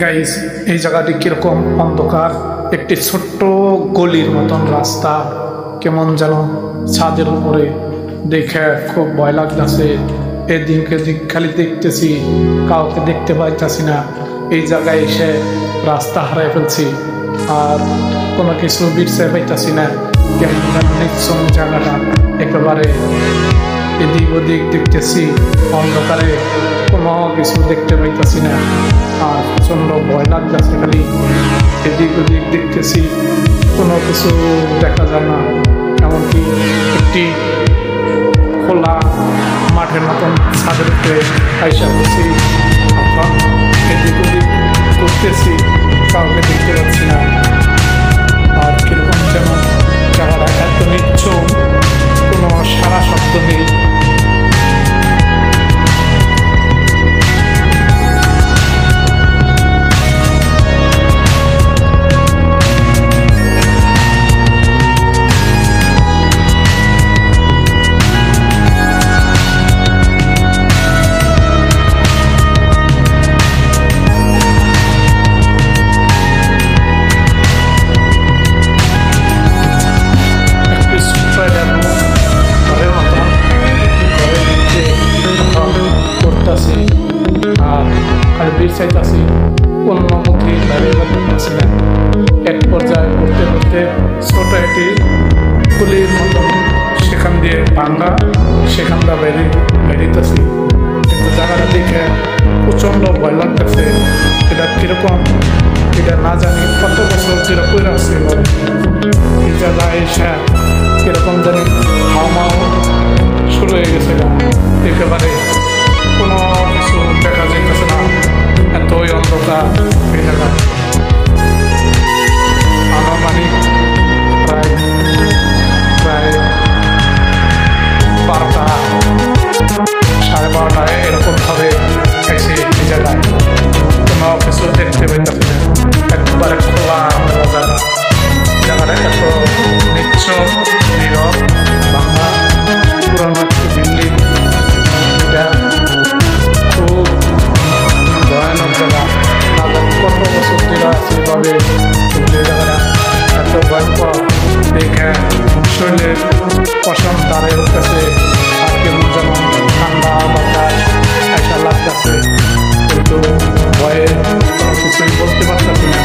Guys, এই জায়গাটি কিরকম অন্ধকার, একটি ছোট্ট গলির মতন রাস্তা, কেমন যেন ছাদের উপরে, দেখে খুব ভয় লাগতেছে। এদিকে দিক খালি দেখতেছি, কাউকে দেখতে পাইতেছি না। এই জায়গায় এসে রাস্তা হারাই ফেলছি, আর কোনো কিছু বিরসে পাইতেছি না। কেমন যেন নিচ্ছম জায়গাটা, একেবারে এদিক ওদিক দেখতেছি, অন্ধকারে কোনো কিছু দেখতে পাইতেছি না, আর প্রচন্ড ভয় লাগতেছে। খালি এদিক ওদিক দেখতেছি, কোনো কিছু দেখা যায় না। এমনকি একটি খোলা মাঠের মতন ছাদের উপরে আইসা করছি, এখন এদিক ওদিক করতেছি, কাউকে দেখতে পাচ্ছি না। আর কিরকম যেন জায়গাটা এত নিচ্ছম, কোনো সারা শব্দ নেই। চাইতেছি অন্য মুখে দাঁড়িয়ে পারছি না। এক পর্যায়ে করতে করতে ছোট একটি গুলির মতন সেখান দিয়ে ভাঙ্গা, সেখান দিয়ে বেরিতেছি। কিন্তু জায়গাটা দেখে প্রচণ্ড ভয় লাগতেছে। এটা কিরকম, এটা না জানি কত বছর যেটা করে আসছে। এই জায়গায় এসে কিরকম জানি হাওয়া শুরু হয়ে গেছে, একেবারে কোনো কিছু দেখা যাইতেছে না, এতই অন্ধকার এই জায়গা। আনুমানিক প্রায় 12টা, 12:30 এরকমভাবে এসে এই জায়গায় কোনো কিছু দেখতে পেতেছি না। একবারে খোলা জায়গা, জায়গাটা এত নিচ্ছল, নীরব, বাংলা পুরানো একটি বিল্ডিং। এটা খুব ভয়ানক জায়গা, না জানি কত বছর ধরে আছে এভাবে। কিন্তু এই জায়গাটা এত ভয়ঙ্কর, দেখে শরীরের পশম দাঁড়িয়ে উঠতেছে, আর কেমন যেন ঠান্ডা বাতাস এসা লাগতেছে, কিন্তু ভয়ে কোনো কিছুই বলতে পারতেছি না।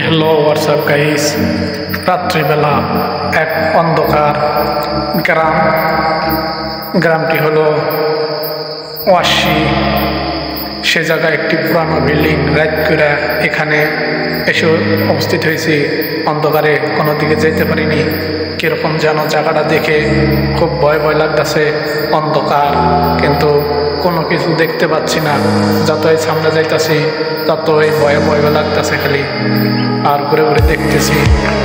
হ্যালো হোয়াটসঅ্যাপ গাইস, রাত্রিবেলা এক অন্ধকার গ্রামটি হলো ওয়াশি। সে জায়গায় একটি পুরানো বিল্ডিং। রাত করে এখানে এসে অবস্থিত হয়েছি, অন্ধকারে কোনো দিকে যেতে পারিনি। কীরকম যেন জায়গাটা দেখে খুব ভয় ভয় লাগতেছে, অন্ধকার, কিন্তু কোনো কিছু দেখতে পাচ্ছি না। যতই সামনে যাইতেছি ততই ভয়ে ভয় লাগতেছে খালি, আর ঘুরে ঘুরে দেখতেছি,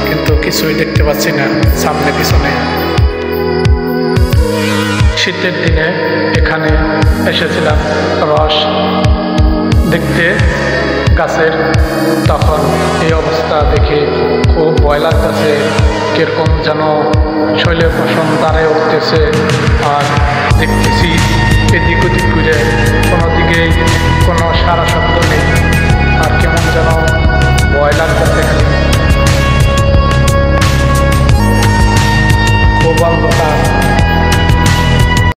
কিন্তু কিছুই দেখতে পাচ্ছি না সামনে পিছনে। শীতের দিনে এখানে এসেছিলাম রস দেখতে গাছের, তখন এই অবস্থা দেখে খুব ভয় লাগতেছে। কিরকম যেন শৈলের পশম দাঁড়িয়ে উঠতেছে, আর দেখতেছি এদিক ওদিক ঘুরে, কোনো দিকেই কোনো সারা শব্দ নেই, আর কেমন যেন ভয় লাগতেছে খালি।